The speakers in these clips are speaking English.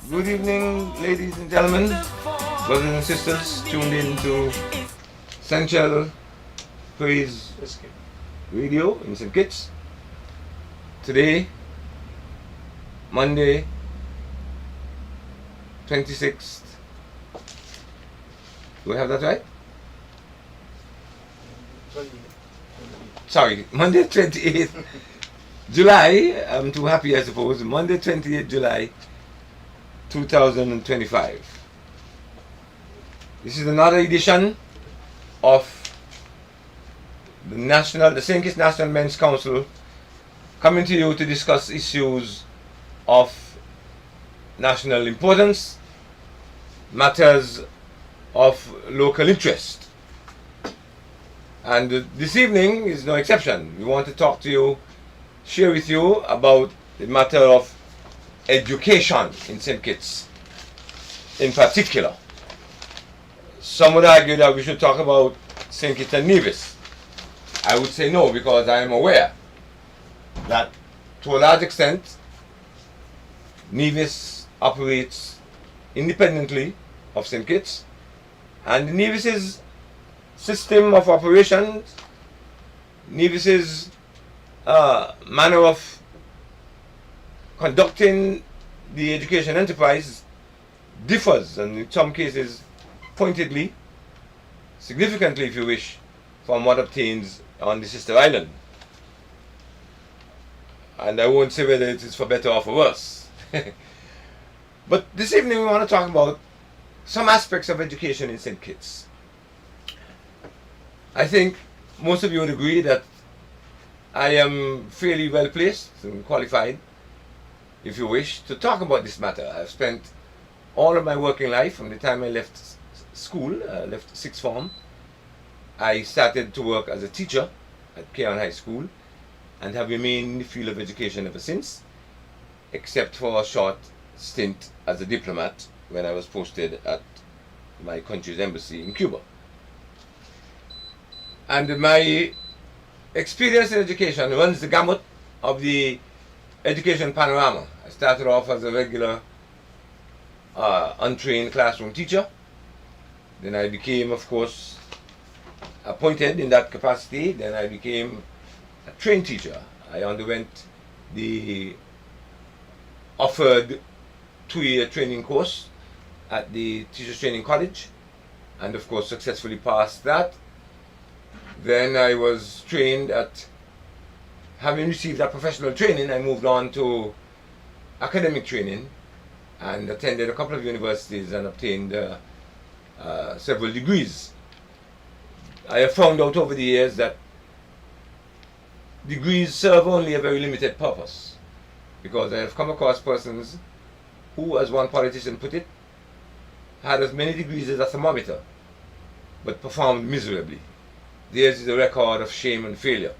Good evening, ladies and gentlemen, brothers and sisters, tuned in to Central Praise Radio in St. Kitts. Today, Monday, 26th. Do I have that right? Sorry, Monday 28th July. I'm too happy, I suppose. Monday 28th July 2025. This is another edition of the St. Kitts National Men's Council, coming to you to discuss issues of national importance, matters of local interest. And this evening is no exception. We want to talk to you, share with you about the matter of education in St. Kitts in particular. Some would argue that we should talk about St. Kitts and Nevis. I would say no, because I am aware that to a large extent Nevis operates independently of St. Kitts, and Nevis's system of operations, Nevis's manner of conducting the education enterprise differs, and in some cases pointedly, significantly if you wish, from what obtains on the sister island. And I won't say whether it is for better or for worse. But this evening we want to talk about some aspects of education in St. Kitts. I think most of you would agree that I am fairly well placed and qualified, if you wish, to talk about this matter. I've spent all of my working life, from the time I left school, left sixth form, I started to work as a teacher at Keon High School, and have remained in the field of education ever since, except for a short stint as a diplomat when I was posted at my country's embassy in Cuba. And my experience in education runs the gamut of the education panorama. I started off as a regular untrained classroom teacher. Then I became, of course, appointed in that capacity. Then I became a trained teacher. I underwent the offered 2-year training course at the Teachers Training College, and of course successfully passed that. Then I was trained at, having received that professional training, I moved on to academic training and attended a couple of universities and obtained several degrees. I have found out over the years that degrees serve only a very limited purpose, because I have come across persons who, as one politician put it, had as many degrees as a thermometer, but performed miserably. Theirs is a record of shame and failure,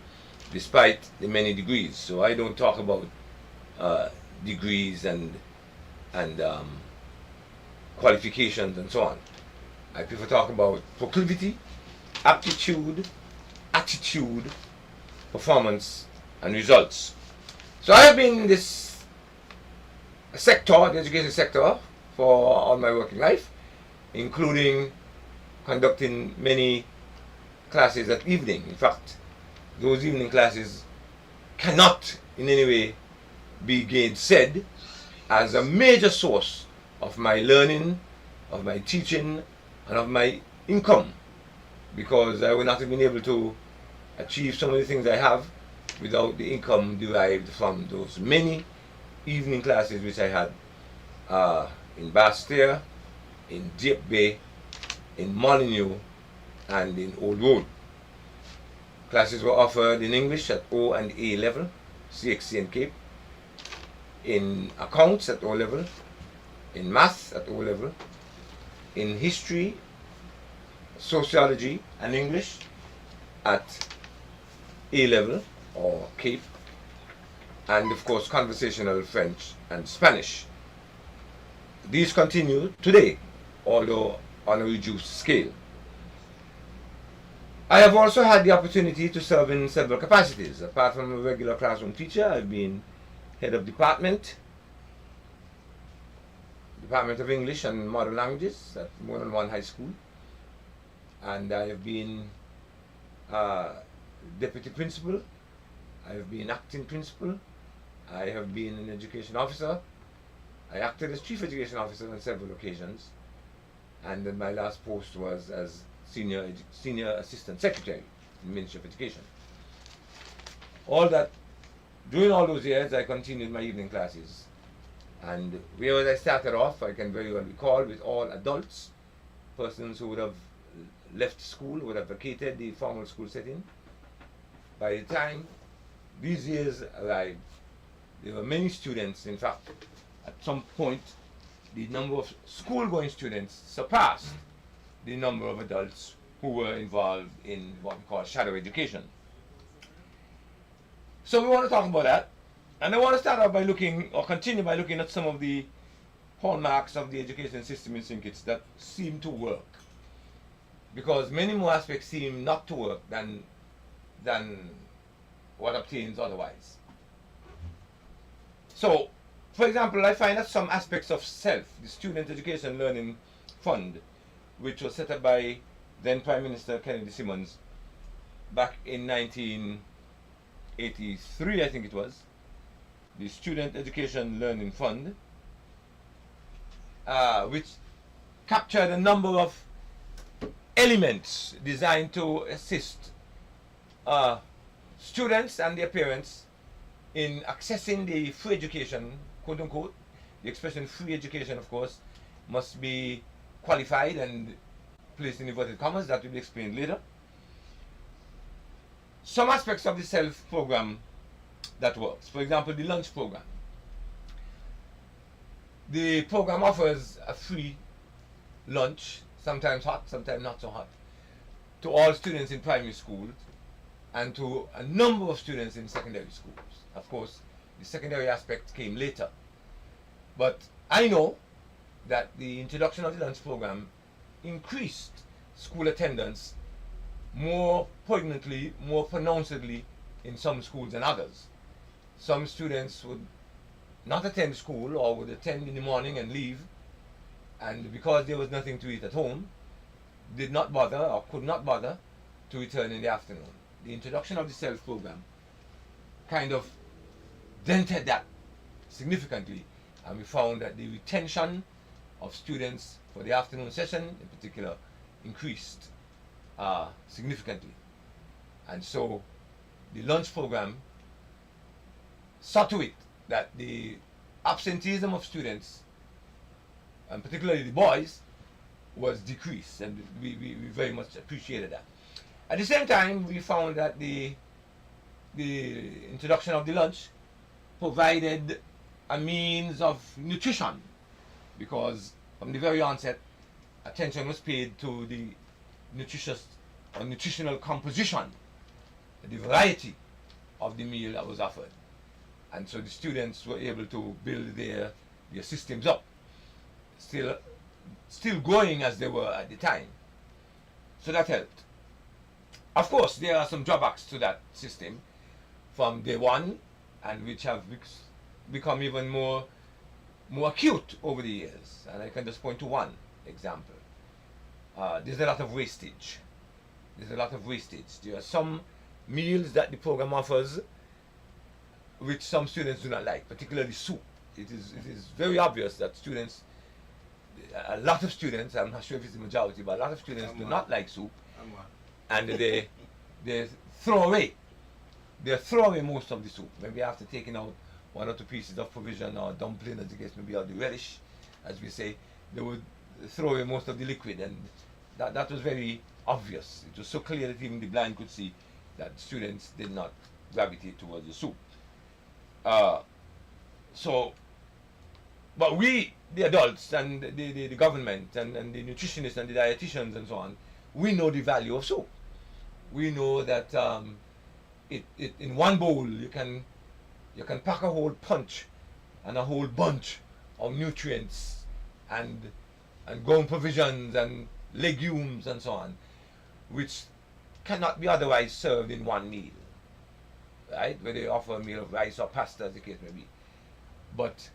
despite the many degrees. So I don't talk about degrees and qualifications and so on. I prefer talk about proclivity, aptitude, attitude, performance, and results. So I have been in this sector, the education sector, for all my working life, including conducting many classes at evening. In fact, those evening classes cannot in any way be gainsaid as a major source of my learning, of my teaching, and of my income, because I would not have been able to achieve some of the things I have without the income derived from those many evening classes which I had in Basseterre, in Dieppe Bay, in Molyneux, and in Old Road. Classes were offered in English at O and A level, CXC and Cape, in accounts at O level, in math at O level, in history, sociology, and English at A level or Cape, and of course conversational French and Spanish. These continue today, although on a reduced scale. I have also had the opportunity to serve in several capacities. Apart from a regular classroom teacher, I've been head of department, Department of English and Modern Languages at Monon One High School. And I have been deputy principal, I have been acting principal, I have been an education officer, I acted as chief education officer on several occasions, and then my last post was as senior assistant secretary in the Ministry of Education. All that, during all those years, I continued my evening classes. And where I started off, I can very well recall, with all adults, persons who would have left school, would have vacated the formal school setting. By the time these years arrived, there were many students. In fact, at some point, the number of school-going students surpassed the number of adults who were involved in what we call shadow education. So we want to talk about that. And I want to start off by looking, or continue by looking at some of the hallmarks of the education system in St. Kitts that seem to work. Because many more aspects seem not to work than what obtains otherwise. So, for example, I find that some aspects of SELF, the Student Education Learning Fund, which was set up by then Prime Minister Kennedy Simmons back in 1983, I think it was, the Student Education Learning Fund, which captured a number of elements designed to assist students and their parents in accessing the free education, quote unquote. The expression free education, of course, must be qualified and placed in inverted commas. That will be explained later. Some aspects of the SELF program that works. For example, the lunch program. The program offers a free lunch, sometimes hot, sometimes not so hot, to all students in primary schools and to a number of students in secondary schools. Of course, the secondary aspect came later. But I know that the introduction of the lunch program increased school attendance more poignantly, more pronouncedly in some schools than others. Some students would not attend school or would attend in the morning and leave, and because there was nothing to eat at home, did not bother or could not bother to return in the afternoon. The introduction of the SELF program kind of dented that significantly, and we found that the retention of students for the afternoon session in particular increased significantly. And so the lunch program saw to it that the absenteeism of students, and particularly the boys, was decreased, and we very much appreciated that. At the same time, we found that the introduction of the lunch provided a means of nutrition, because from the very onset, attention was paid to the nutritious or nutritional composition, the variety of the meal that was offered. And so the students were able to build their systems up, still growing as they were at the time. So that helped. Of course, there are some drawbacks to that system from day one, and which have become even more acute over the years. And I can just point to one example. There's a lot of wastage. There are some meals that the program offers which some students do not like, particularly soup. It is very obvious that a lot of students, I'm not sure if it's the majority, but a lot of students do not like soup, and they throw away most of the soup. Maybe after taking out one or two pieces of provision or dumpling, as the case may be, or the relish, as we say, they would throw away most of the liquid, and that was very obvious. It was so clear that even the blind could see that students did not gravitate towards the soup. But we, the adults and the government and the nutritionists and the dietitians and so on, we know the value of soup. We know that in one bowl you can pack a whole punch and a whole bunch of nutrients and grown provisions and legumes and so on, which cannot be otherwise served in one meal, right? Where they offer a meal of rice or pasta, as the case may be. But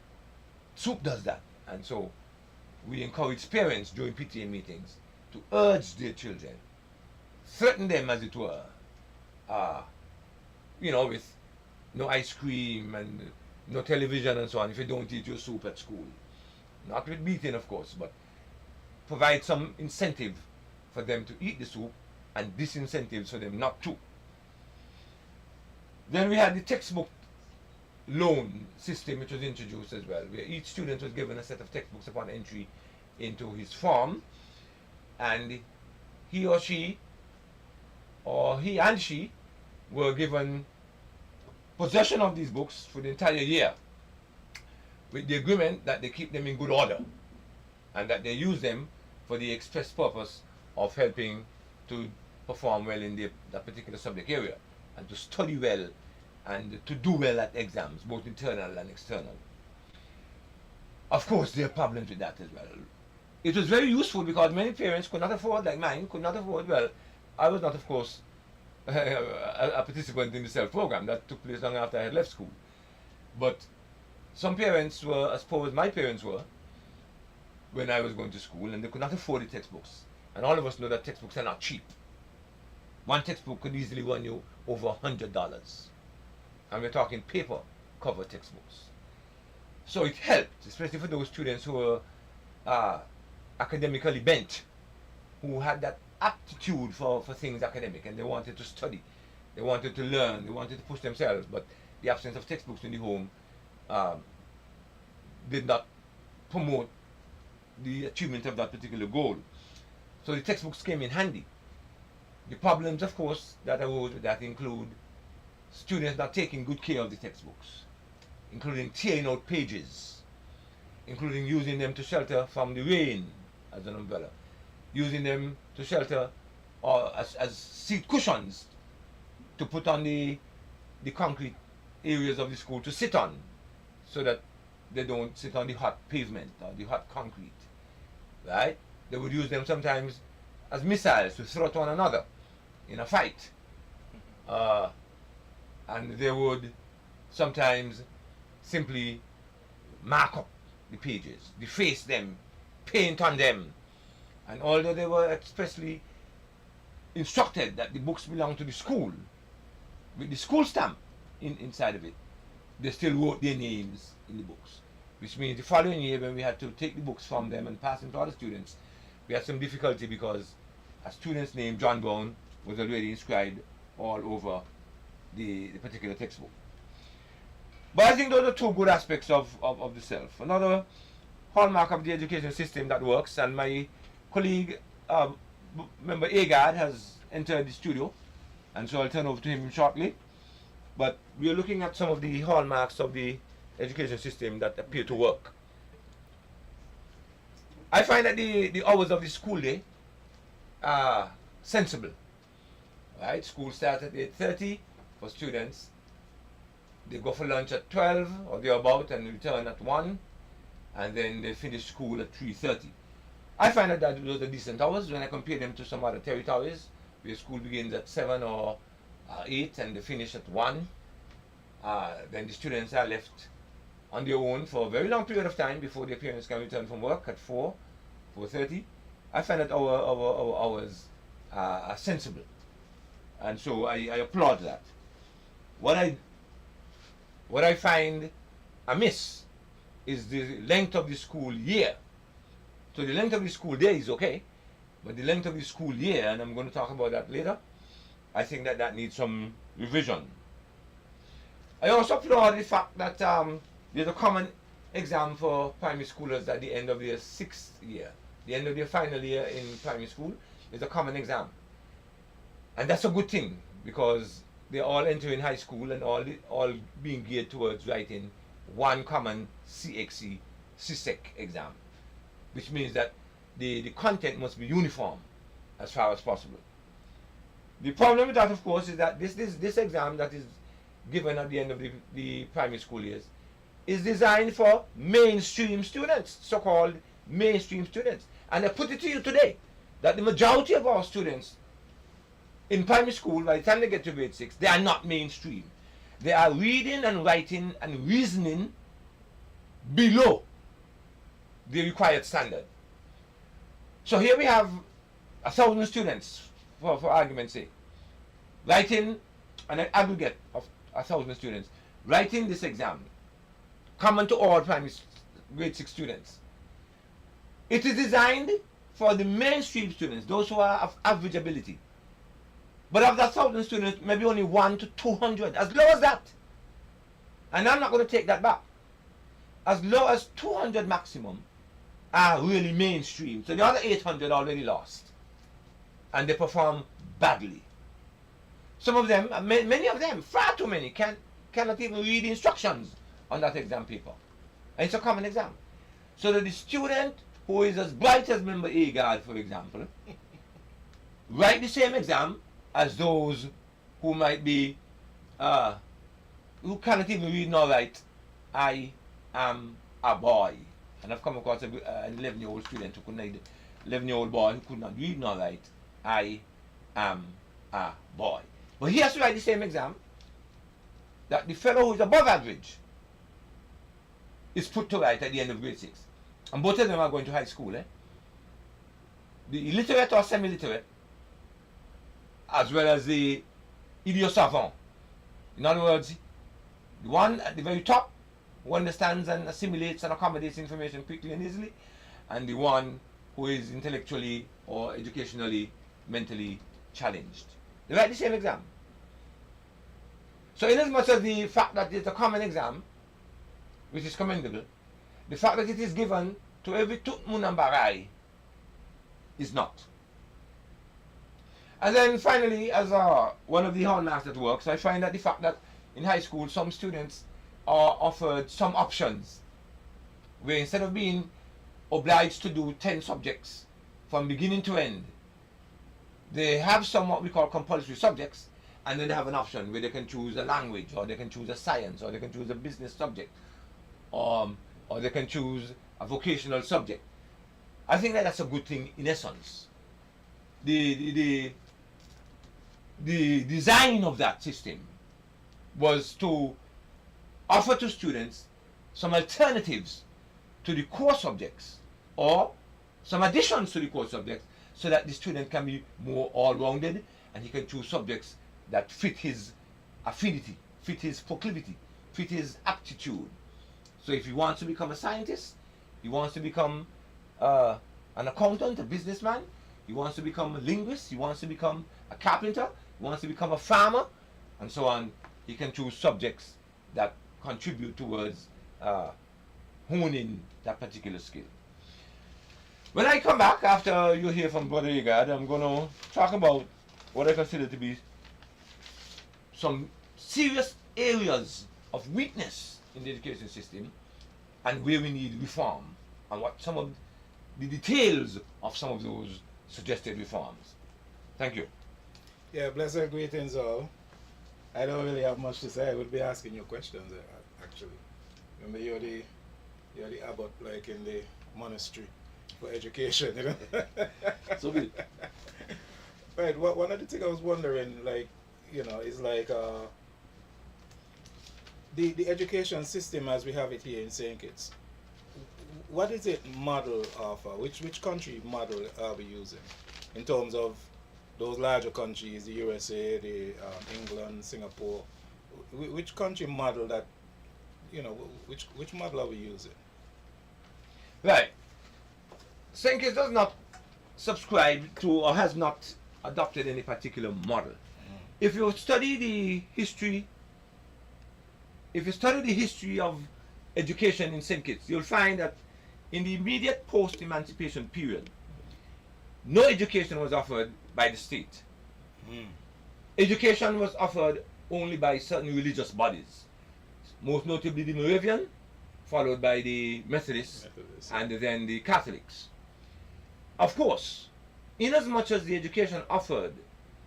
soup does that, and so we encourage parents during PTA meetings to urge their children, threaten them as it were, uh, with no ice cream and no television and so on if you don't eat your soup at school. Not with beating, of course, but provide some incentive for them to eat the soup and disincentives for them not to. Then we had the textbook loan system which was introduced as well, where each student was given a set of textbooks upon entry into his form, and he or she, or he and she, were given possession of these books for the entire year, with the agreement that they keep them in good order and that they use them for the express purpose of helping to perform well in that particular subject area and to study well and to do well at exams, both internal and external. Of course, there are problems with that as well. It was very useful because many parents could not afford, like mine, could not afford, well, I was not, of course, a participant in the SELF program. That took place long after I had left school. But some parents were, I suppose my parents were, when I was going to school, and they could not afford the textbooks. And all of us know that textbooks are not cheap. One textbook could easily run you over $100. And we're talking paper cover textbooks. So it helped, especially for those students who were academically bent, who had that aptitude for things academic, and they wanted to study, they wanted to learn, they wanted to push themselves, but the absence of textbooks in the home did not promote the achievement of that particular goal. So the textbooks came in handy. The problems, of course, that arose with that include students not taking good care of the textbooks, including tearing out pages, including using them to shelter from the rain as an umbrella, using them to shelter or as seat cushions to put on the concrete areas of the school to sit on, so that they don't sit on the hot pavement or the hot concrete, right? They would use them sometimes as missiles to throw at one another in a fight. And they would sometimes simply mark up the pages, deface them, paint on them. And although they were expressly instructed that the books belong to the school, with the school stamp inside of it, they still wrote their names in the books. Which means the following year, when we had to take the books from them and pass them to other students, we had some difficulty because a student's name, John Brown, was already inscribed all over the particular textbook. But I think those are two good aspects of the SELF. Another hallmark of the education system that works, and my colleague, member Agard, has entered the studio, and so I'll turn over to him shortly. But we are looking at some of the hallmarks of the education system that appear to work. I find that the hours of the school day are sensible. Right? School starts at 8:30 for students. They go for lunch at 12 or thereabout and return at 1, and then they finish school at 3:30. I find that those are decent hours when I compare them to some other territories where school begins at 7 or 8 and they finish at 1. Then the students are left on their own for a very long period of time before their parents can return from work at 4:30. I find that our hours are sensible, and so I applaud that. What I find amiss is the length of the school year. So the length of the school day is okay, but the length of the school year, and I'm going to talk about that later, I think that needs some revision. I also applaud the fact that there's a common exam for primary schoolers at the end of their 6th year. The end of their final year in primary school is a common exam. And that's a good thing, because they're all entering high school and all being geared towards writing one common CXC, CSEC exam, which means that the content must be uniform as far as possible. The problem with that, of course, is that this exam that is given at the end of the primary school years is designed for mainstream students, so-called mainstream students. And I put it to you today that the majority of our students in primary school, by the time they get to grade 6, they are not mainstream. They are reading and writing and reasoning below the required standard. So here we have 1,000 students, for argument's sake, writing an aggregate of 1,000 students, writing this exam, common to all grade 6 students. It is designed for the mainstream students, those who are of average ability. But of that 1,000 students, maybe only 1 to 200, as low as that. And I'm not going to take that back. As low as 200 maximum are really mainstream. So the other 800 already lost. And they perform badly. Some of them, many of them, far too many, cannot even read the instructions on that exam paper. And it's a common exam. So that the student who is as bright as member Agard, for example, write the same exam as those who might be, who cannot even read nor write, I am a boy. And I've come across an 11-year-old student who could not, 11-year-old boy who could not read nor write, I am a boy. But he has to write the same exam that the fellow who is above average is put to write at the end of grade 6. And both of them are going to high school. The illiterate or semi-literate, as well as the idiot savant. In other words, the one at the very top who understands and assimilates and accommodates information quickly and easily, and the one who is intellectually or educationally, mentally challenged. They write the same exam. So in as much as the fact that it's a common exam, which is commendable, the fact that it is given to every Tutmun and Barai is not. And then finally, as one of the hallmarks that works, I find that the fact that in high school some students are offered some options where instead of being obliged to do 10 subjects from beginning to end, they have some what we call compulsory subjects, and then they have an option where they can choose a language, or they can choose a science, or they can choose a business subject, or they can choose a vocational subject. I think that that's a good thing in essence. The design of that system was to offer to students some alternatives to the core subjects or some additions to the core subjects so that the student can be more all-rounded and he can choose subjects that fit his affinity, fit his proclivity, fit his aptitude. So if he wants to become a scientist, he wants to become an accountant, a businessman, he wants to become a linguist, he wants to become a carpenter, he wants to become a farmer, and so on, he can choose subjects that contribute towards honing that particular skill. When I come back after you hear from Brother Agard, I'm going to talk about what I consider to be some serious areas of weakness in the education system and where we need reform, and what some of the details of some of those suggested reforms. Thank you. Yeah, blessed greetings all. I don't really have much to say. I would be asking you questions actually. Remember, you're the abbot, like in the monastery for education, you know. So good. Right. One of the things I was wondering, like, you know, is like the education system as we have it here in St. Kitts. What is it model of? Which country model are we using in terms of those larger countries, the USA, the England, Singapore? Which country model that, you know, which model are we using? Right. St. Kitts does not subscribe to or has not adopted any particular model. If you study the history, of education in St. Kitts, you'll find that in the immediate post-emancipation period, no education was offered by the state. Education was offered only by certain religious bodies, most notably the Moravian, followed by the Methodists, and then the Catholics. Of course, inasmuch as the education offered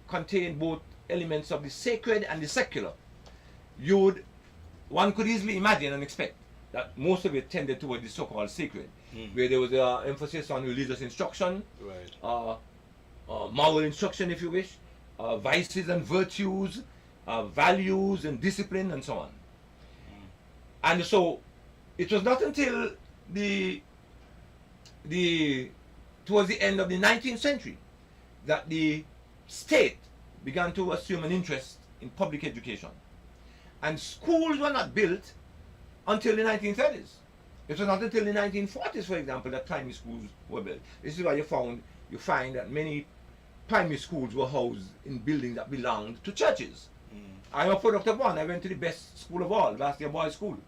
contained both elements of the sacred and the secular, one could easily imagine and expect that most of it tended toward the so-called sacred, where there was an emphasis on religious instruction, right, moral instruction, if you wish, vices and virtues, values and discipline, and so on. And so it was not until the towards the end of the 19th century that the state began to assume an interest in public education. And schools were not built until the 1930s. It was not until the 1940s, for example, that primary schools were built. This is why you find that many primary schools were housed in buildings that belonged to churches. I'm a product of one. I went to the best school of all, Bastia Boys School,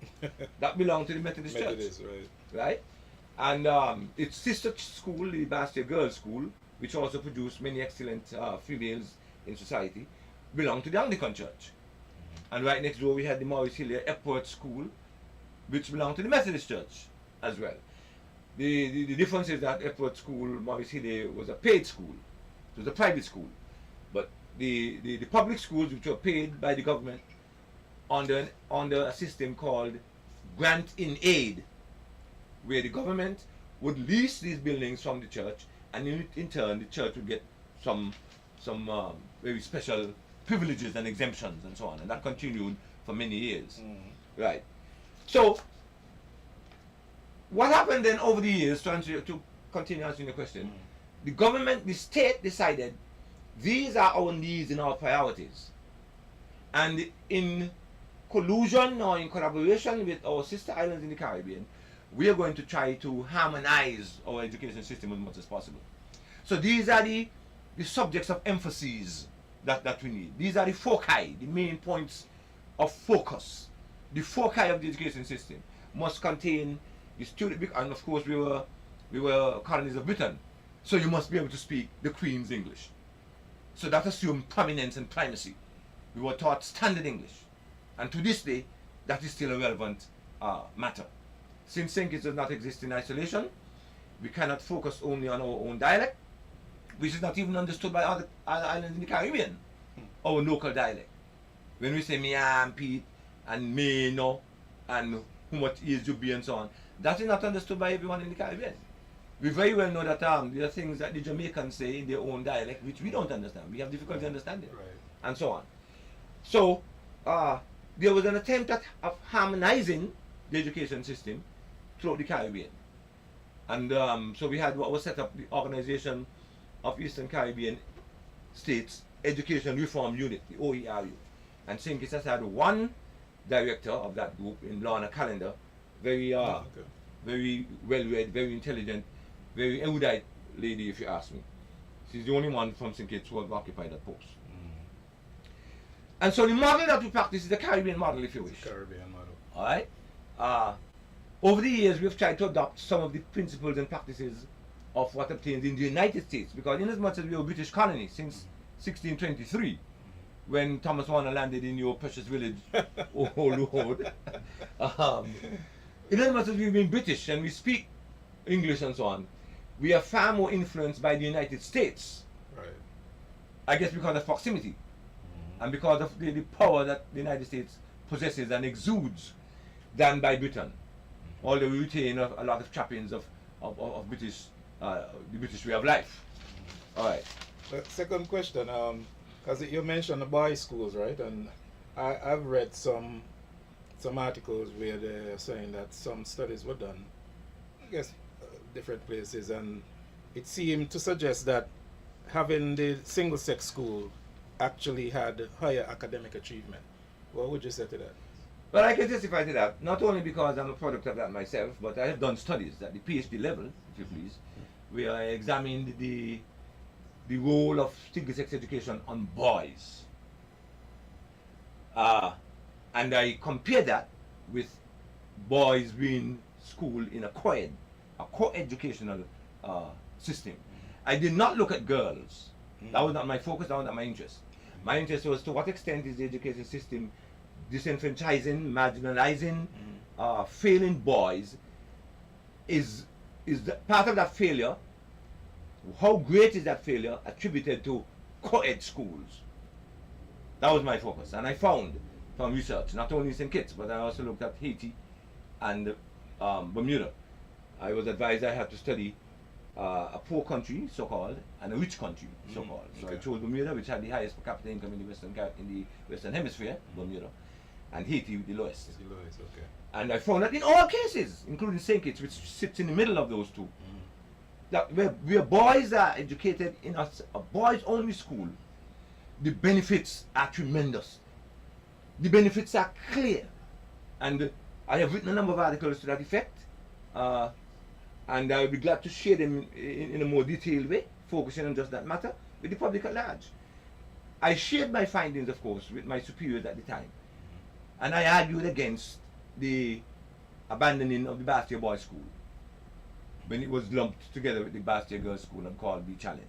that belonged to the Methodist Methodist, Church. right. Right? And its sister school, the Bastia Girls School, which also produced many excellent females in society, belonged to the Anglican Church. And right next door we had the Maurice Hillier Epworth School, which belonged to the Methodist Church as well. The difference is that Epworth School, Maurice Hillier, was a paid school. It was a private school. But the public schools, which were paid by the government under a system called grant in aid, where the government would lease these buildings from the church, and in turn the church would get some very special privileges and exemptions and so on, and that continued for many years. Right. So what happened then over the years, to continue answering the question, the state decided these are our needs and our priorities, and in collusion or in collaboration with our sister islands in the Caribbean, we are going to try to harmonize our education system as much as possible. So these are the subjects of emphasis that we need. These are the foci, the main points of focus. The foci of the education system must contain the student, and of course we were colonies of Britain, so you must be able to speak the Queen's English. So that assumed prominence and primacy. We were taught standard English, and to this day that is still a relevant matter. Since St. Kitts does not exist in isolation, we cannot focus only on our own dialect, which is not even understood by other islands in the Caribbean, our local dialect. When we say Miam, Pete, and me, no, and how much is you be, and so on, that is not understood by everyone in the Caribbean. We very well know that there are things that the Jamaicans say in their own dialect which we don't understand. We have difficulty understanding, and so on. So there was an attempt of harmonizing the education system throughout the Caribbean. And so we had what was set up, the Organization of Eastern Caribbean States Education Reform Unit, the OERU. And St. Kitts has had one director of that group in Lorna Callender, very very well-read, very intelligent, very erudite lady, if you ask me. She's the only one from St. Kitts who has occupied that post. And so the model that we practice is the Caribbean model, if you wish. Caribbean model. All right. Over the years, we've tried to adopt some of the principles and practices of what obtains in the United States, because in as much as we were a British colony since 1623, when Thomas Warner landed in your precious village, Old Road, in as much as we've been British and we speak English and so on, we are far more influenced by the United States. Right. I guess because of proximity, and because of the power that the United States possesses and exudes, than by Britain. Although we retain a lot of trappings of British, the British way of life. All right. The second question, because you mentioned the boys' schools, right? And I've read some articles where they're saying that some studies were done, I guess, different places, and it seemed to suggest that having the single-sex school actually had higher academic achievement. What would you say to that? Well, I can testify to that, not only because I'm a product of that myself, but I have done studies at the PhD level, if you please, where I examined the role of single-sex education on boys. And I compared that with boys being schooled in a co-educational system. I did not look at girls. That was not my focus, that was not my interest. My interest was to what extent is the education system disenfranchising, marginalizing, failing boys. Is the part of that failure, how great is that failure attributed to co-ed schools? That was my focus, and I found from research, not only in St. Kitts, but I also looked at Haiti and Bermuda. I was advised I had to study a poor country, so-called, and a rich country, so-called. So I chose Bermuda, which had the highest per capita income in the Western Hemisphere, Bermuda, and Haiti with the lowest. It's the lowest, okay. And I found that in all cases, including St. Kitts, which sits in the middle of those two, that where boys are educated in a boys only school, the benefits are tremendous. The benefits are clear. And I have written a number of articles to that effect. And I will be glad to share them in a more detailed way, focusing on just that matter with the public at large. I shared my findings, of course, with my superiors at the time. And I argued against the abandoning of the Bastia Boys School when it was lumped together with the Bastia Girls School and called the Challenge.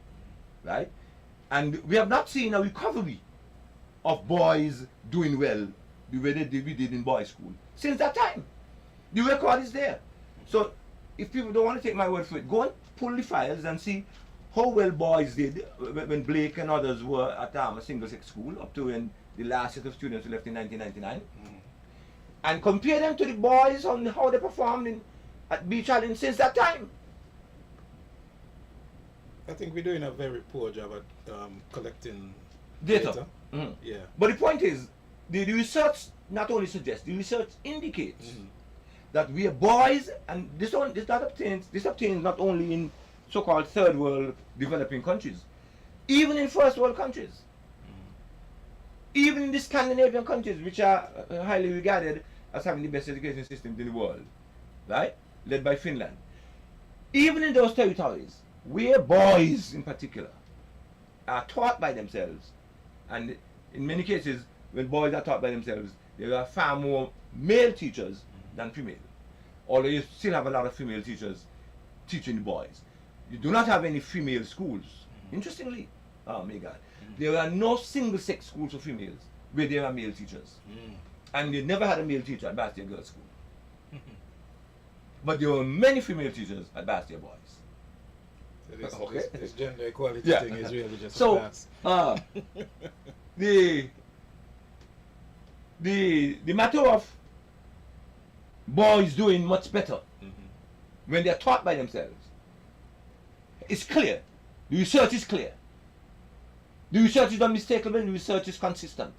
Right? And we have not seen a recovery of boys doing well the way we did in boys' school since that time. The record is there. So if people don't want to take my word for it, go and pull the files and see how well boys did when Blake and others were at a single-sex school up to when the last set of students who left in 1999. And compare them to the boys on how they performed at B Challenge since that time. I think we're doing a very poor job at collecting Data. Yeah. But the point is, the research not only suggests, the research indicates that we are boys, and this obtains not only in so-called third world developing countries, even in first world countries, even in the Scandinavian countries, which are highly regarded as having the best education systems in the world, right, led by Finland. Even in those territories, where boys in particular are taught by themselves, and in many cases, when boys are taught by themselves, there are far more male teachers than female. Although you still have a lot of female teachers teaching the boys. You do not have any female schools. Interestingly, oh my God, there are no single-sex schools for females where there are male teachers. And they never had a male teacher at Bastia Girls School. But there were many female teachers at Bastia Boys. So this gender equality Yeah. thing is really just So, a pass. the matter of boys doing much better when they are taught by themselves is clear. The research is clear. The research is unmistakable. The research is consistent.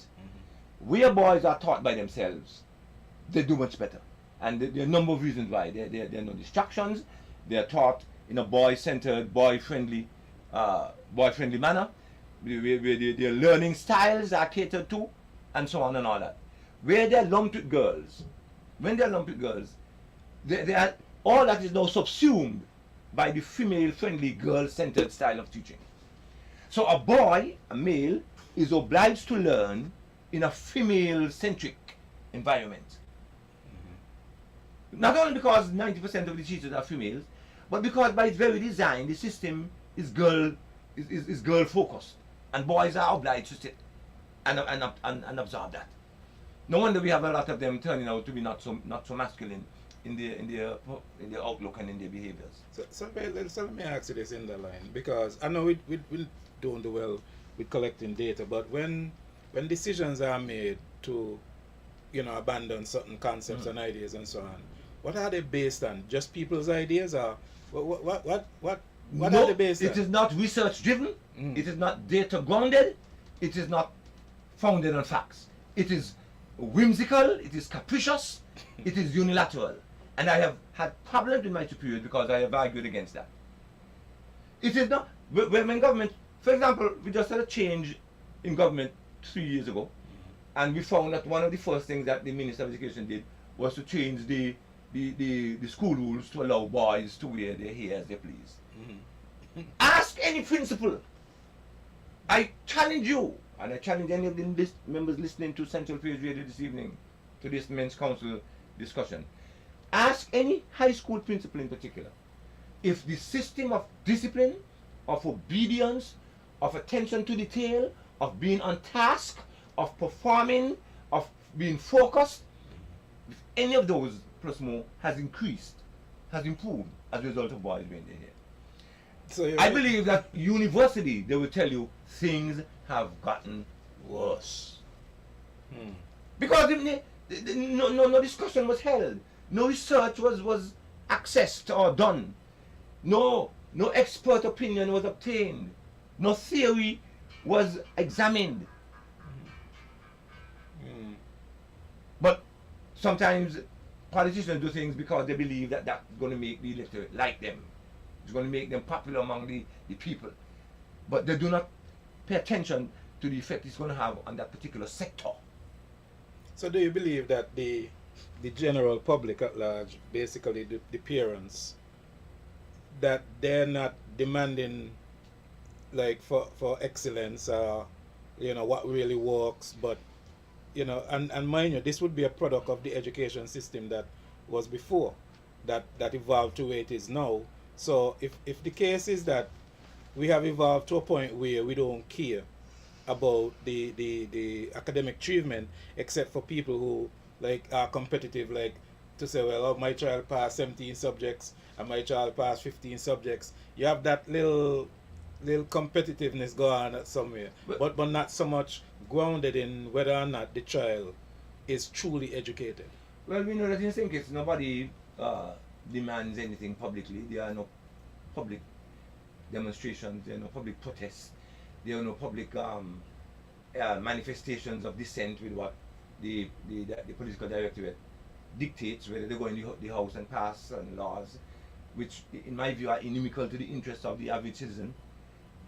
Where boys are taught by themselves, they do much better. And there are a number of reasons why. There are no distractions. They are taught in a boy-centered, boy-friendly manner. Their learning styles are catered to, and so on and all that. Where they're lumped with girls, when they're lumped with girls, they are, all that is now subsumed by the female-friendly, girl-centered style of teaching. So a boy, a male, is obliged to learn in a female-centric environment. Not only because 90% of the teachers are females, but because by its very design, the system is girl focused, and boys are obliged to sit and absorb that. No wonder we have a lot of them turning out to be not so masculine in their outlook and in their behaviors. So let me ask you this in the line, because I know we don't do well with collecting data, but when decisions are made to, abandon certain concepts and ideas and so on, what are they based on? Just people's ideas, or what are they based on? It is not research driven. It is not data grounded. It is not founded on facts. It is whimsical. It is capricious. It is unilateral. And I have had problems with my superiors because I have argued against that. It is not, when government, for example, we just had a change in government 3 years ago, and we found that one of the first things that the Minister of Education did was to change the school rules to allow boys to wear their hair as they please. Ask any principal. I challenge you, and I challenge any of the members listening to Central Page Radio this evening, to this Men's Council discussion. Ask any high school principal in particular if the system of discipline, of obedience, of attention to detail, of being on task, of performing, of being focused, if any of those plus more has increased, has improved as a result of boys wearing their hair. So I believe that universally they will tell you things have gotten worse. Because no discussion was held, no research was accessed or done, no expert opinion was obtained, no theory was examined. But sometimes politicians do things because they believe that that's going to make the electorate like them. It's going to make them popular among the people. But they do not pay attention to the effect it's going to have on that particular sector. So do you believe that the general public at large, basically the parents, that they're not demanding like for excellence or what really works, but and mind you, this would be a product of the education system that was before, that evolved to where it is now. So if the case is that we have evolved to a point where we don't care about the academic achievement, except for people who like are competitive, like to say, well, oh, my child passed 17 subjects and my child passed 15 subjects. You have that little competitiveness going on somewhere, but not so much grounded in whether or not the child is truly educated. Well, we know that in St. Kitts nobody demands anything publicly. There are no public demonstrations, there are no public protests, there are no public manifestations of dissent with what the political directorate dictates, whether they go in the house and pass certain laws, which in my view are inimical to the interests of the average citizen.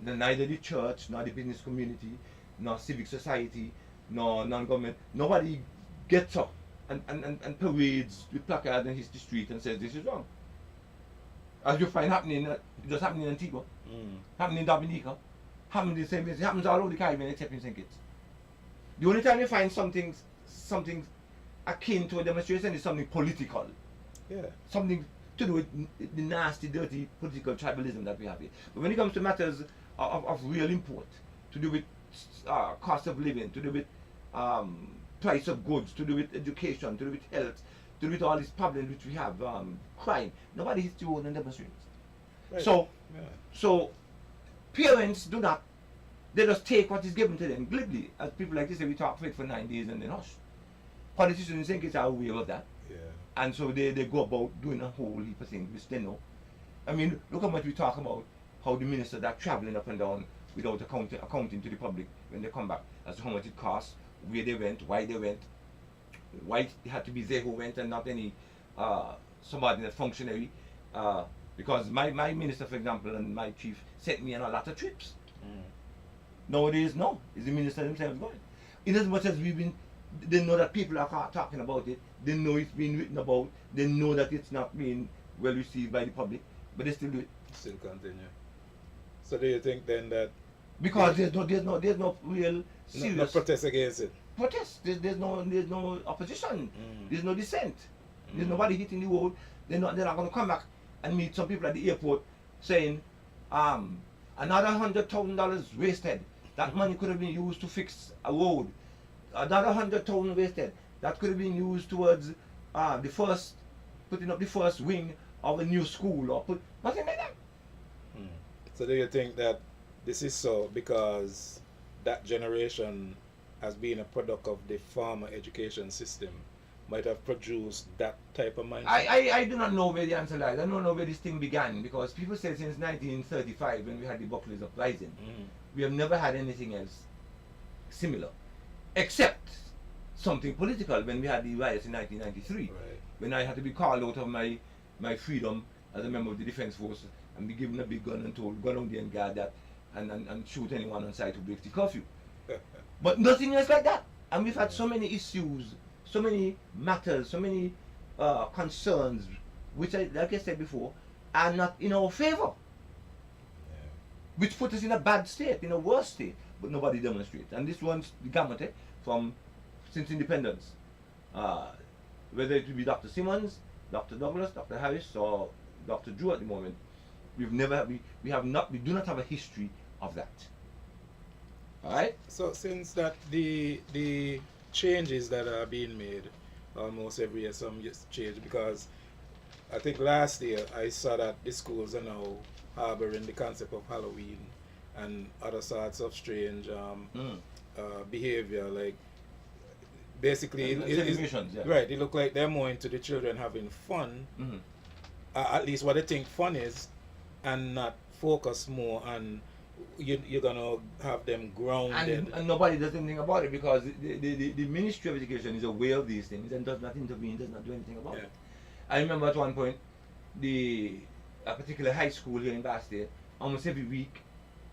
Neither the church, nor the business community, nor civic society, nor non-government, nobody gets up and parades with placards and hits the street and says this is wrong. As you find happening, just happening in Antigua, happening in Dominica, happening the same place, it happens all over the Caribbean except in St. Kitts. The only time you find something akin to a demonstration is something political. Yeah. Something to do with the nasty, dirty political tribalism that we have here. But when it comes to matters of real import, to do with cost of living, to do with price of goods, to do with education, to do with health, to do with all these problems which we have, crime, nobody hits you and demonstrates. Right. So parents do not, they just take what is given to them glibly. As people like this say, we talk for 9 days and then hush. Politicians in St. Kitts are aware of that. Yeah. And so they go about doing a whole heap of things which they know. I mean, look how much we talk about how the ministers are traveling up and down without accounting to the public when they come back as to how much it costs, where they went, why it had to be they who went and not any subordinate functionary. Because my minister, for example, and my chief sent me on a lot of trips. Nowadays, no, it's the minister themselves going. In as much as they know that people are talking about it, they know it's being written about, they know that it's not being well received by the public, but they still do it. Still continue. So do you think then that because there's no real serious no protest against it? Protest. There's no opposition. There's no dissent. There's nobody hitting the wall. They're not going to come back and meet some people at the airport saying, another $100,000 wasted. That money could have been used to fix a road. Another $100,000 wasted. That could have been used towards putting up the first wing of a new school or nothing like that. So do you think that this is so because that generation has been a product of the former education system might have produced that type of mindset? I do not know where the answer lies. I don't know where this thing began, because people say since 1935 when we had the Buckley's Uprising, we have never had anything else similar, except something political when we had the riots in 1993, Right. when I had to be called out of my freedom as a member of the defense force and be given a big gun and told, go down there and guard that and shoot anyone on sight who breaks the curfew. But nothing else like that. And we've had so many issues, so many matters, so many concerns, which, like I said before, are not in our favor. Which put us in a bad state, in a worse state, but nobody demonstrates. And this runs the gamut since independence. Whether it be Dr. Simmons, Dr. Douglas, Dr. Harris, or Dr. Drew at the moment, we do not have a history of that. All right. So since that the changes that are being made almost every year, some just change, because I think last year I saw that the schools are now harboring the concept of Halloween and other sorts of strange behavior, like basically right. They look like they're more into the children having fun, at least what they think fun is, and not focus more on you're gonna have them grounded. And nobody does anything about it, because the Ministry of Education is aware of these things and does not intervene, does not do anything about it. I remember at one point the a particular high school here in Bastille, almost every week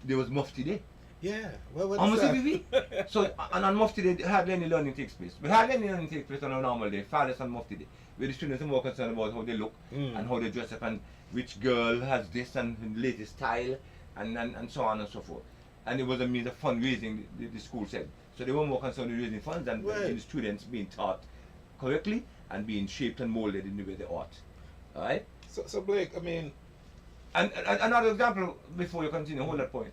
there was Mufti Day. Yeah. Well, what Almost is every week. So, and on Mufti Day, hardly any learning takes place. But hardly any learning takes place on a normal day, far less on Mufti Day, where the students are more concerned about how they look and how they dress up and which girl has this and the latest style and so on and so forth. And it was a means of fundraising, the school said. So they were more concerned with raising funds than the students being taught correctly and being shaped and molded in the way they ought. Alright? So Blake, I mean, And another example, before you continue, hold that point,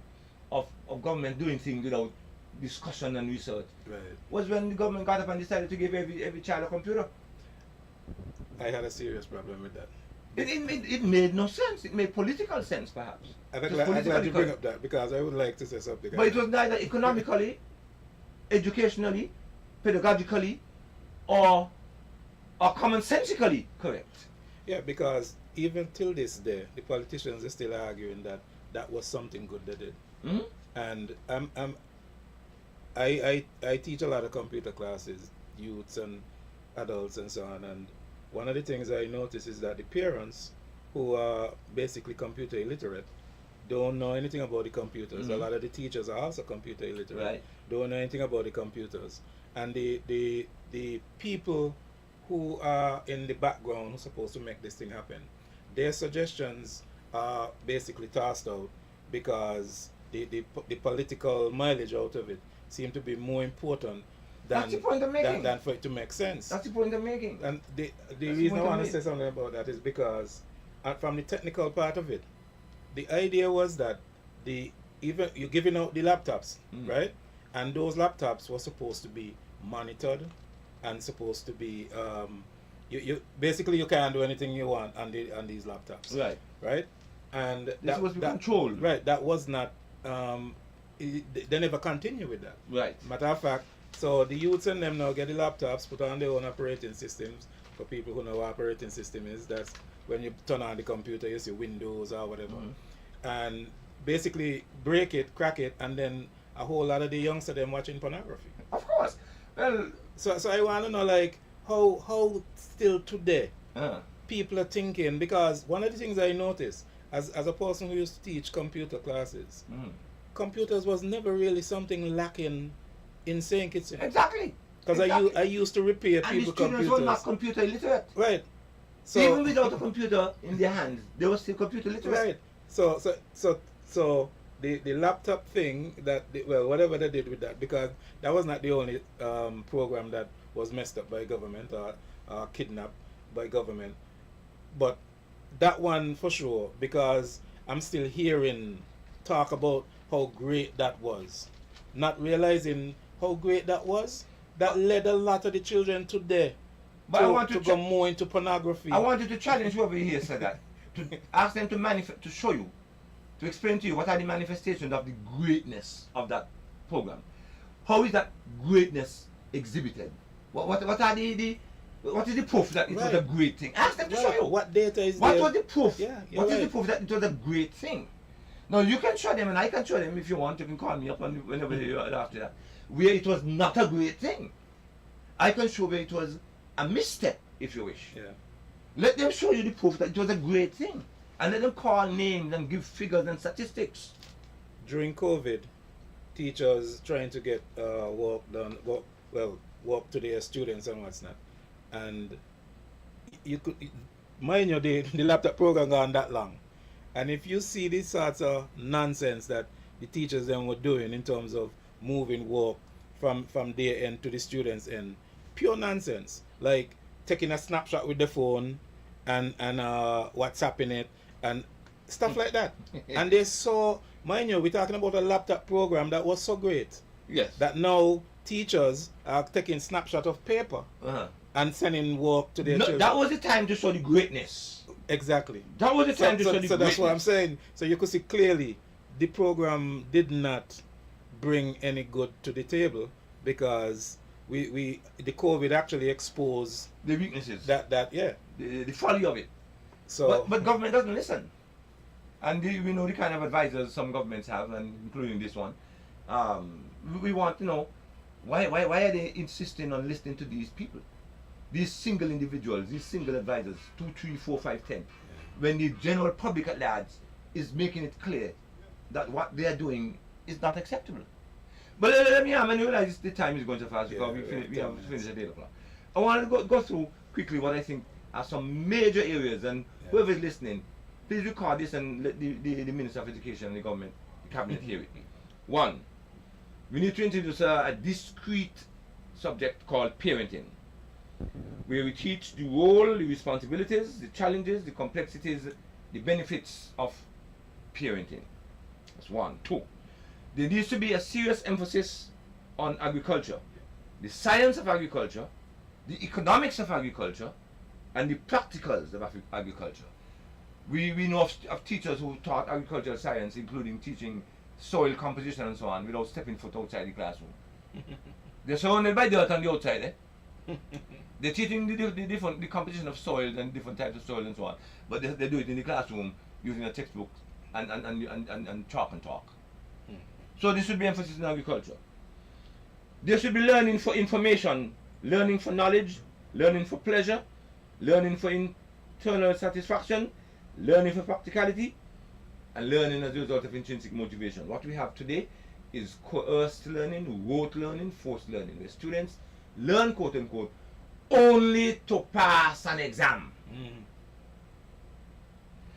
of government doing things without discussion and research, was when the government got up and decided to give every child a computer. I had a serious problem with that. It made no sense. It made political sense, perhaps. I'm Just glad you politically bring correct. up that because I would like to say something. But it was neither economically, educationally, pedagogically, or commonsensically correct. Yeah, because even till this day, the politicians are still arguing that that was something good they did. Hmm? And I teach a lot of computer classes, youths and adults and so on. And one of the things I notice is that the parents who are basically computer illiterate don't know anything about the computers. A lot of the teachers are also computer illiterate. Right. Don't know anything about the computers. And the people who are in the background who are supposed to make this thing happen, their suggestions are basically tossed out because the political mileage out of it seem to be more important That's the point I'm making. than for it to make sense. That's the point I'm making. And the That's the reason I point I want to made. say something about that is because from the technical part of it, the idea was that even you're giving out the laptops, right? And those laptops were supposed to be monitored and supposed to be you basically you can't do anything you want on these laptops, right? And This was controlled. right? That was not. They never continue with that. Right. Matter of fact, so the youths and them now get the laptops, put on their own operating systems. For people who know what operating system is, that's when you turn on the computer, you see Windows or whatever, and basically break it, crack it, and then a whole lot of the youngsters them watching pornography. Of course. Well, So I want to know like how still today people are thinking, because one of the things I noticed as a person who used to teach computer classes, computers was never really something lacking in St. Kitts. exactly. Because Exactly. I used to repair And the people's students computers. were not computer illiterate. Right. So Even without a computer in their hands, they were still computer literate. right. So the laptop thing whatever they did with that, because that was not the only program that was messed up by government or kidnapped by government, but that one for sure, because I'm still hearing talk about how great that was, not realizing how great that was. That led a lot of the children today But I want to to go more into pornography. I wanted to challenge whoever here said that, to ask them to show you, to explain to you what are the manifestations of the greatness of that program. How is that greatness exhibited? What are the what is the proof that it was a Right. great thing? Ask them to show you. What data is What there? was the proof? Yeah, you're What is the right. proof that it was a great thing? Now you can show them, and I can show them if you want. You can call me up whenever you are after that. Where it was not a great thing. I can show where it was a misstep, if you wish. Yeah. Let them show you the proof that it was a great thing. And let them call names and give figures and statistics. During COVID, teachers trying to get work done, work to their students and what's not, and you could mind you the laptop program gone that long, and if you see these sorts of nonsense that the teachers then were doing in terms of moving work from their end to the students' end, pure nonsense, like taking a snapshot with the phone and WhatsApping it and stuff like that. And they saw, mind you, we're talking about a laptop program that was so great Yes. that now teachers are taking snapshot of paper and sending work to their children. That was the time to show the greatness. Exactly. That was the time to show the So greatness. that's what I'm saying. So you could see clearly the program did not bring any good to the table, because the COVID actually exposed The weaknesses. that The folly of it. so But government doesn't listen. And we know the kind of advisors some governments have, and including this one. We want to know why are they insisting on listening to these people, these single individuals, these single advisors, 2, 3, 4, 5, 10. when the general public at large is making it clear that what they are doing is not acceptable. But let me, I realize the time is going so fast because we have to finish at 8 o'clock. I want to go through quickly what I think are some major areas, and whoever is listening, please record this and let the Minister of Education and the government, the cabinet hear it. One, we need to introduce a discrete subject called parenting, where we teach the role, the responsibilities, the challenges, the complexities, the benefits of parenting. That's one. Two, there needs to be a serious emphasis on agriculture, the science of agriculture, the economics of agriculture, and the practicals of agriculture. We know of teachers who taught agricultural science, including teaching soil composition and so on, without stepping foot outside the classroom. They're surrounded by dirt on the outside. They're teaching the composition of soil and different types of soil and so on, but they do it in the classroom using a textbook and chalk and talk. So there should be emphasis in agriculture. There should be learning for information, learning for knowledge, learning for pleasure, learning for internal satisfaction, learning for practicality, and learning as a result of intrinsic motivation. What we have today is coerced learning, rote learning, forced learning, where students learn, quote unquote, only to pass an exam.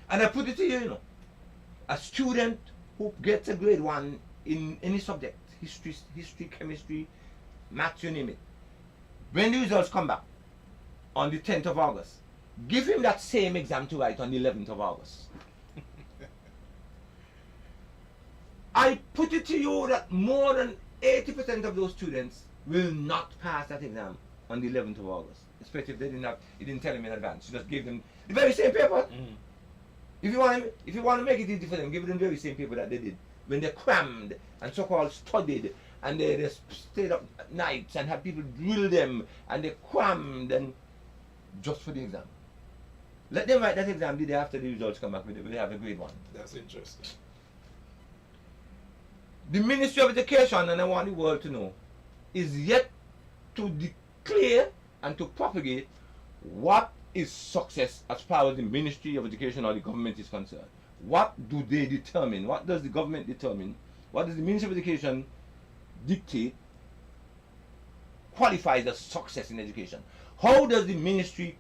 And I put it to you, a student who gets a grade 1 in any subject, history, chemistry, maths, you name it, when the results come back on the 10th of August, give him that same exam to write on the 11th of August. I put it to you that more than 80% of those students will not pass that exam on the 11th of August, especially if they didn't tell them in advance. You just give them the very same paper. If you want to make it easy for them, give them the very same paper that they did when they crammed and so-called studied, and they stayed up at nights and had people drill them, and they crammed and just for the exam. Let them write that exam the day after the results come back with it. They have a grade 1. That's interesting. The Ministry of Education, and I want the world to know, is yet to declare and to propagate what is success as far as the Ministry of Education or the government is concerned. What do they determine? What does the government determine? What does the Ministry of Education dictate qualifies as success in education? How does the ministry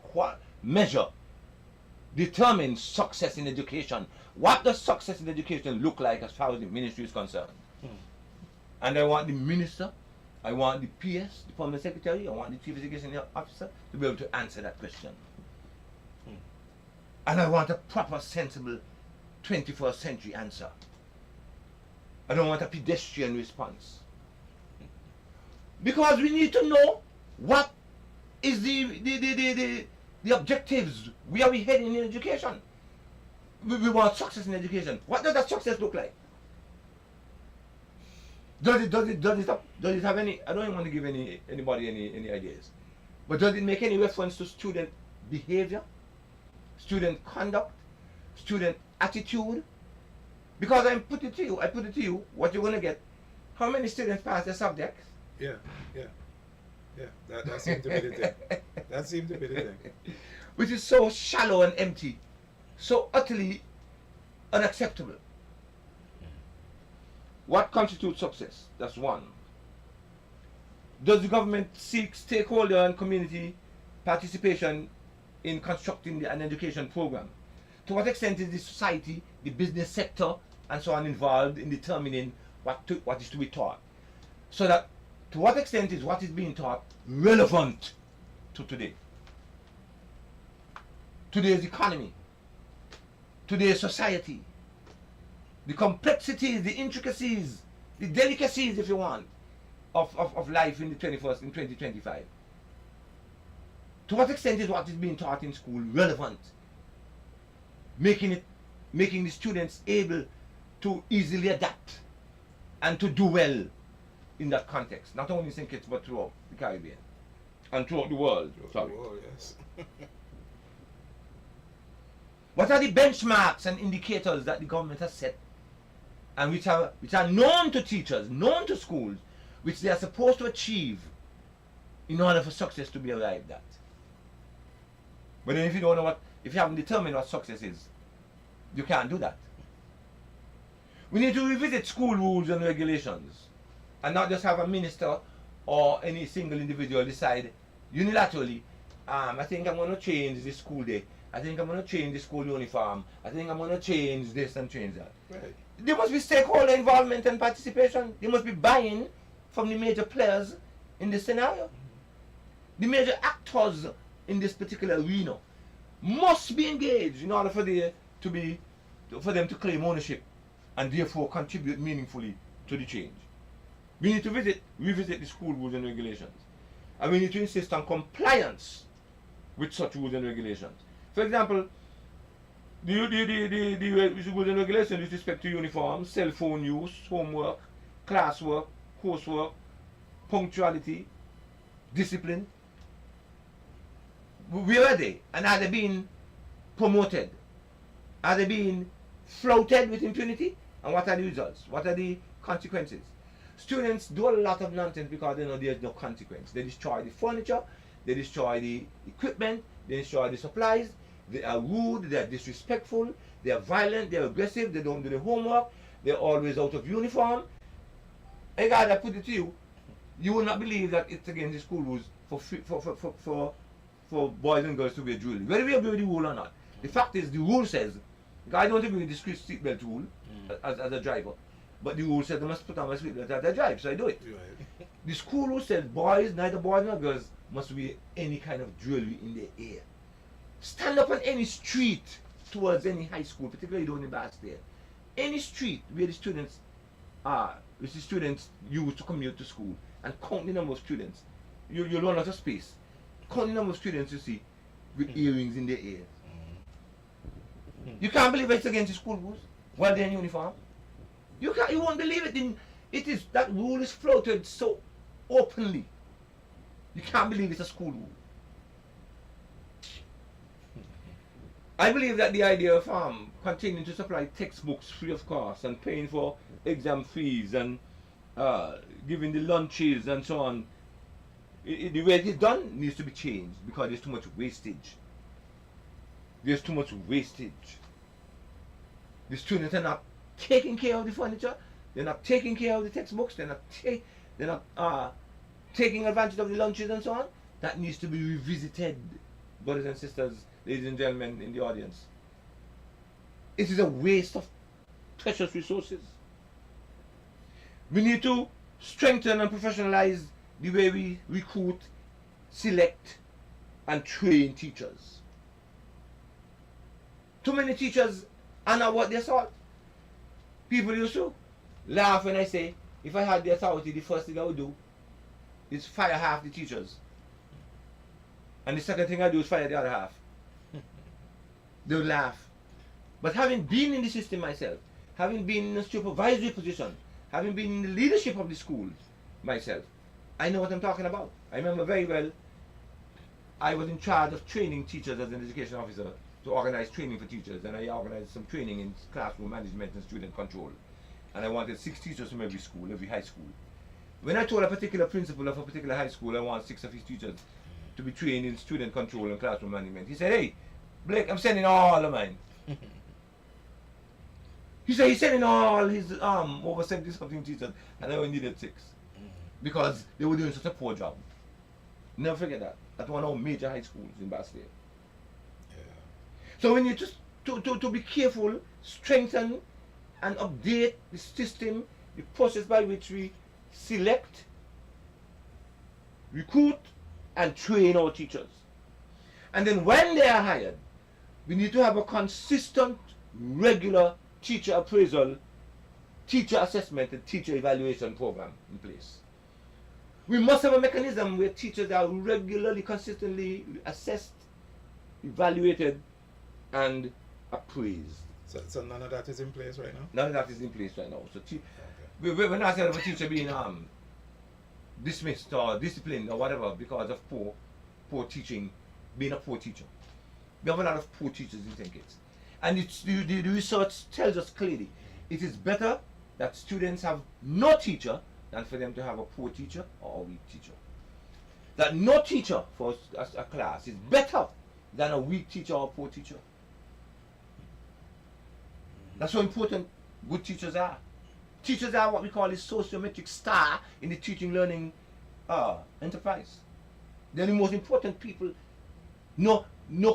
determine success in education? What does success in education look like as far as the ministry is concerned? And I want the minister, I want the PS, the permanent secretary, I want the chief education officer to be able to answer that question. And I want a proper, sensible 21st century answer. I don't want a pedestrian response. Because we need to know what is the objectives. Where are we heading in education? We want success in education. What does that success look like? Does it have any, I don't even want to give anybody any ideas, but does it make any reference to student behavior, student conduct, student attitude? Because I put it to you, what you're going to get, how many students pass the subjects? Yeah. That seemed to be the thing. That seemed to be the thing. Which is so shallow and empty, so utterly unacceptable. What constitutes success? That's one. Does the government seek stakeholder and community participation in constructing an education program? To what extent is the society, the business sector, and so on involved in determining what is to be taught? So that, to what extent is what is being taught relevant to today? Today's economy, today's society, the complexities, the intricacies, the delicacies, if you want, of life in the 21st, in 2025. To what extent is what is being taught in school relevant? Making the students able to easily adapt and to do well in that context, not only in St. Kitts but throughout the Caribbean and throughout the world. Throughout the world, yes. What are the benchmarks and indicators that the government has set, and which are known to teachers, known to schools, which they are supposed to achieve in order for success to be arrived at? But then if you don't know if you haven't determined what success is, you can't do that. We need to revisit school rules and regulations and not just have a minister or any single individual decide unilaterally, I think I'm going to change the school day. I think I'm going to change the school uniform. I think I'm going to change this and change that. Right. There must be stakeholder involvement and participation. There must be buy-in from the major players in this scenario. The major actors in this particular arena must be engaged in order for them to claim ownership and therefore contribute meaningfully to the change. We need to revisit the school rules and regulations, and we need to insist on compliance with such rules and regulations. For example, the rules and regulations with respect to uniforms, cell phone use, homework, classwork, coursework, punctuality, discipline. Where are they? And are they being promoted? Are they being flouted with impunity? And what are the results? What are the consequences? Students do a lot of nonsense because they know there's no consequence. They destroy the furniture, they destroy the equipment, they destroy the supplies, they are rude, they are disrespectful, they are violent, they are aggressive, they don't do the homework, they're always out of uniform. I gotta put it to you, you will not believe that it's against the school rules for boys and girls to wear jewelry. Whether we agree with the rule or not. The fact is, the rule says, I don't agree with the seatbelt rule as a driver, but the rule says I must put on my seatbelt as I drive, so I do it. Right. The school rule says boys, neither boys nor girls, must wear any kind of jewelry in their ear. Stand up on any street towards any high school, particularly down in Bastille. Any street where the students are, which the students use to commute to school, and count the number of students. You'll run out of space. Count the number of students you see with earrings in their ears. You can't believe it's against the school rules while they're in uniform. You won't believe it. That rule is floated so openly. You can't believe it's a school rule. I believe that the idea of continuing to supply textbooks free of cost and paying for exam fees and giving the lunches and so on, the way it is done needs to be changed because there's too much wastage. There's too much wastage. The students are not taking care of the furniture. They're not taking care of the textbooks. They're not taking advantage of the lunches and so on. That needs to be revisited, brothers and sisters, ladies and gentlemen in the audience. It is a waste of precious resources. We need to strengthen and professionalize the way we recruit, select, and train teachers. Too many teachers are not what they thought. People used to laugh when I say, if I had the authority, the first thing I would do is fire half the teachers. And the second thing I do is fire the other half. They would laugh. But having been in the system myself, having been in a supervisory position, having been in the leadership of the schools myself, I know what I'm talking about. I remember very well, I was in charge of training teachers as an education officer to organize training for teachers, and I organized some training in classroom management and student control. And I wanted 6 teachers from every school, every high school. When I told a particular principal of a particular high school I want 6 of his teachers to be trained in student control and classroom management, he said, "Hey, Blake, I'm sending all of mine." He said he's sending all his over 70 something teachers, and I only needed 6 because they were doing such a poor job. Never forget that. At one of our major high schools in Bastille. Yeah. So we need to be careful, strengthen and update the system, the process by which we select, recruit and train our teachers. And then when they are hired, we need to have a consistent, regular teacher appraisal, teacher assessment and teacher evaluation program in place. We must have a mechanism where teachers are regularly, consistently assessed, evaluated and appraised. So none of that is in place right now? None of that is in place right now. So we're not saying of a teacher being dismissed or disciplined or whatever because of poor teaching, being a poor teacher. We have a lot of poor teachers in St. Kitts. And the research tells us clearly, it is better that students have no teacher than for them to have a poor teacher or a weak teacher. That no teacher for a class is better than a weak teacher or a poor teacher. That's how important good teachers are. Teachers are what we call a sociometric star in the teaching learning enterprise. They're the most important people. No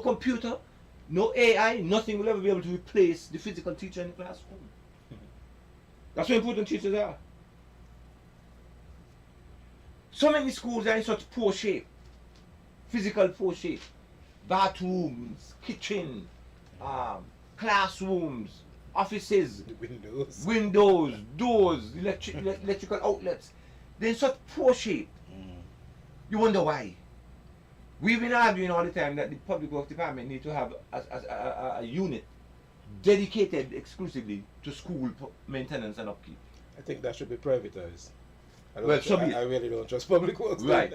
computer, no AI, nothing will ever be able to replace the physical teacher in the classroom. That's how important teachers are. So many schools are in such poor shape, physical poor shape. Bathrooms, kitchen, classrooms, offices, windows, doors, electrical outlets. They're in such poor shape. You wonder why. We've been arguing all the time that the public works department need to have a unit dedicated exclusively to school maintenance and upkeep. I think that should be privatized. I really don't trust public works. Right.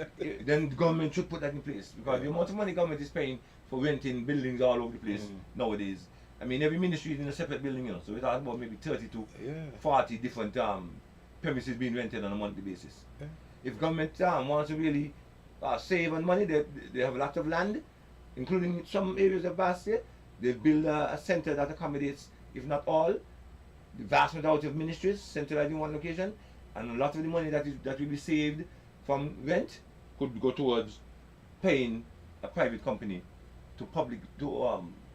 Then the government should put that in place, because the amount of money government is paying for renting buildings all over the place nowadays. I mean, every ministry is in a separate building, you know. So we're talking about maybe 30 to 40 different premises being rented on a monthly basis. Yeah. If government wants to really save on money, they have a lot of land, including some areas of Bastia. They build a center that accommodates, if not all, the vast majority of ministries centralized in one location, and a lot of the money that will be saved from rent could go towards paying a private company to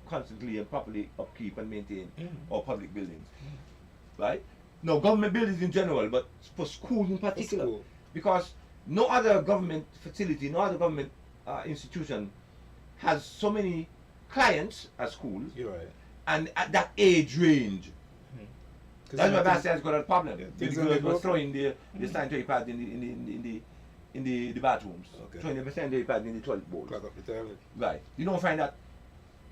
constantly and properly upkeep and maintain our public buildings. Right? No, government buildings in general, but for schools in particular, because no other government facility, no other government institution has so many clients as schools. You're right. And at that age range. That's why Bastia has got a problem. Yeah, The girls were throwing the sanitary pads in the bathrooms. Throwing the sanitary pads in the toilet bowls. Clog up the toilet. Right. You don't find that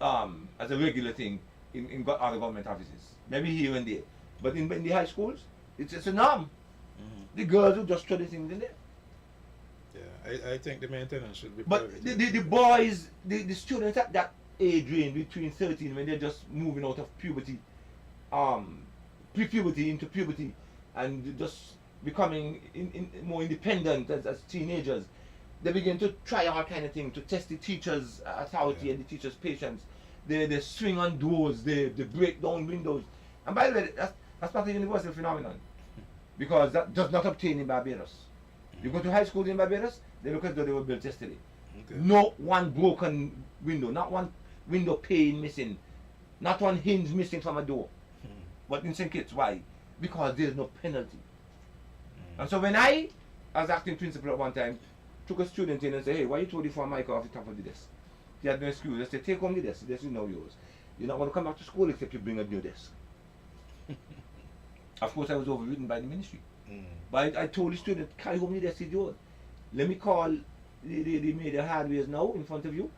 as a regular thing in other government offices. Maybe here and there. But in the high schools, it's a norm. The girls will just throw the things in there. Yeah, I think the maintenance should be But private. the boys, the students at that age range between 13, when they're just moving out of puberty, pre-puberty into puberty, and just becoming more independent as teenagers, they begin to try all kind of things to test the teacher's authority and the teacher's patience. They swing on doors, they break down windows. And by the way, that's not a universal phenomenon, because that does not obtain in Barbados. You go to high school in Barbados, they look as though they were built yesterday. Not one broken window, not one window pane missing, not one hinge missing from a door. But in St. Kitts, why? Because there's no penalty. And so when I, as acting principal at one time, took a student in and said, hey, why you throw the Formica off the top of the desk? He had no excuse. I said, take home the desk is now yours. You're not going to come back to school except you bring a new desk. Of course, I was overridden by the ministry. But I told the student, carry home the desk is yours. Let me call the major hardwares now in front of you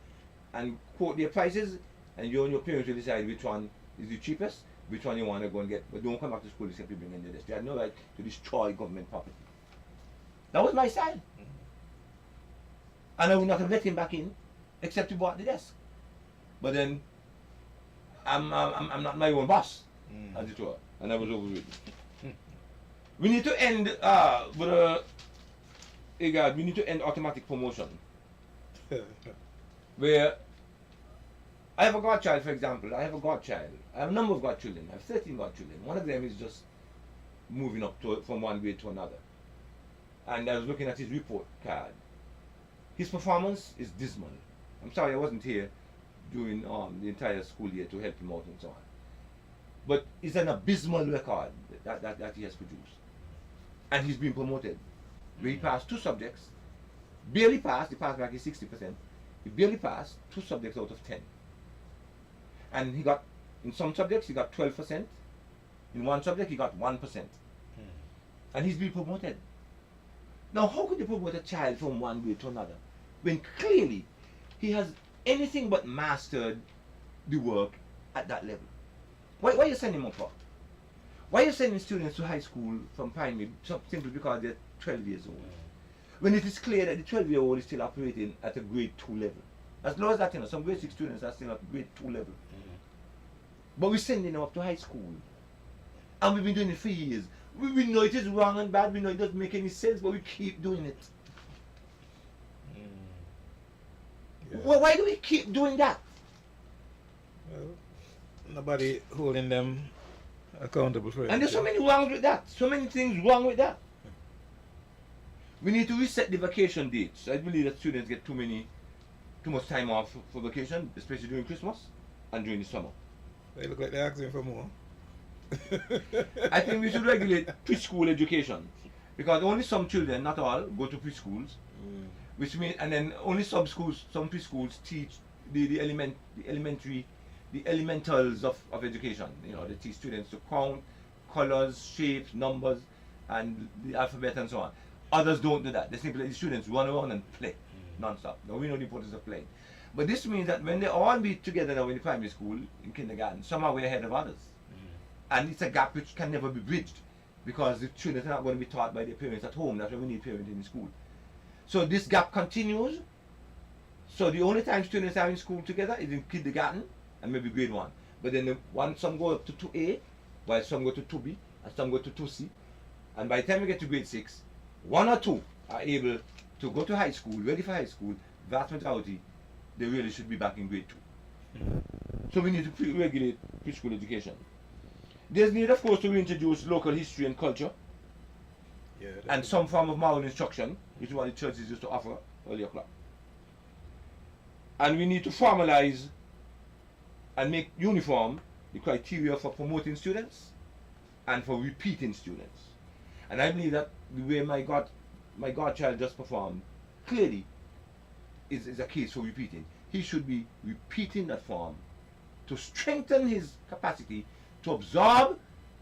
and quote their prices, and you and your parents will decide which one is the cheapest, which one you want to go and get. But don't come back to school except you bring in the desk. You had no right to destroy government property. That was my style. And I would not have let him back in except he bought the desk. But then I'm not my own boss, as it were, and I was overridden. We need to end we need to end automatic promotion. Where I have a godchild, for example. I have a godchild. I have a number of godchildren. I have 13 godchildren. One of them is just moving up from one grade to another. And I was looking at his report card. His performance is dismal. I'm sorry I wasn't here during the entire school year to help him out and so on. But it's an abysmal record that he has produced. And he's been promoted. Where he passed 2 subjects, barely passed, the pass mark is 60%. He barely passed 2 subjects out of 10. And he got, in some subjects, he got 12%. In one subject, he got 1%. And he's been promoted. Now, how could you promote a child from one grade to another when clearly he has anything but mastered the work at that level? Why are you sending him up for? Why are you sending students to high school from primary simply because they're 12 years old? When it is clear that the 12-year-old is still operating at a grade 2 level. As low as that, some grade 6 students are still at grade 2 level. But we're sending them up to high school. And we've been doing it for years. We know it is wrong and bad, we know it doesn't make any sense, but we keep doing it. Well, why do we keep doing that? Well, nobody holding them accountable for it. And there's so many wrongs with that. So many things wrong with that. We need to reset the vacation dates. I believe that students get too much time off for vacation, especially during Christmas and during the summer. They look like they're asking for more. I think we should regulate preschool education because only some children, not all, go to preschools, which means, and then only some preschools teach the elementals of education. You know, they teach students to count, colors, shapes, numbers, and the alphabet and so on. Others don't do that. They simply let the students run around and play non-stop. Now we know the importance of playing. But this means that when they all be together now in the primary school, in kindergarten, somehow we're ahead of others. And it's a gap which can never be bridged because the children are not going to be taught by their parents at home. That's why we need parents in the school. So this gap continues. So the only time students are in school together is in kindergarten and maybe grade 1. But then some go up to 2A, while some go to 2B, and some go to 2C. And by the time we get to grade 6, 1 or 2 are able to go to high school, ready for high school. Vast majority, they really should be back in grade 2. So we need to regulate preschool education. There's need, of course, to reintroduce local history and culture, and some form of moral instruction, which is what the churches used to offer earlier. And we need to formalize and make uniform the criteria for promoting students and for repeating students. And I believe that the way my godchild just performed clearly is a case for repeating. He should be repeating that form to strengthen his capacity to absorb,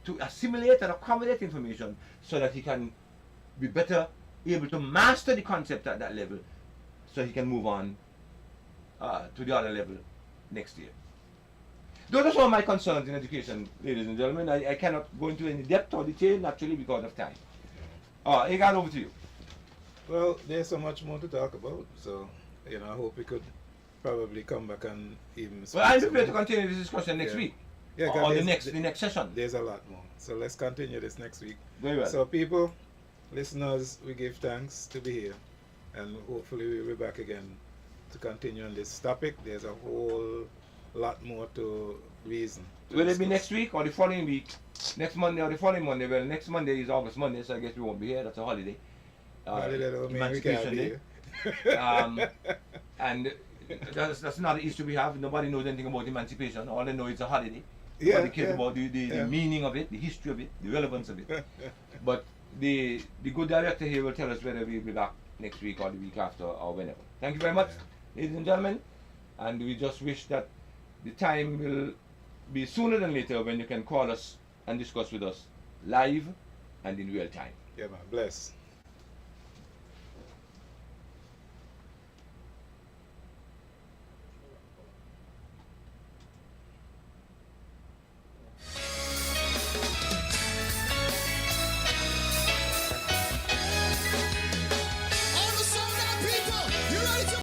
to assimilate and accommodate information so that he can be better able to master the concept at that level so he can move on to the other level next year. Those are some of my concerns in education, ladies and gentlemen. I cannot go into any depth or detail naturally because of time. Egan, over to you. Well, there's so much more to talk about, so I hope we could probably come back and even Well, I'm prepared to continue this discussion next week. Yeah, or the next session. There's a lot more. So let's continue this next week. Very well. So people, listeners, we give thanks to be here. And hopefully we'll be back again to continue on this topic. There's a whole lot more to reason. Will it be next week or the following week? Next Monday or the following Monday? Well, next Monday is August Monday, so I guess we won't be here. That's a holiday. Holiday don't mean we can't be here. And that's not an issue we have. Nobody knows anything about emancipation. All they know is a holiday. Yeah, Nobody cares about the meaning of it, the history of it, the relevance of it. But the good director here will tell us whether we'll be back next week or the week after or whenever. Thank you very much, ladies and gentlemen. And we just wish that the time will be sooner than later when you can call us and discuss with us live and in real time. Yeah, man. Bless.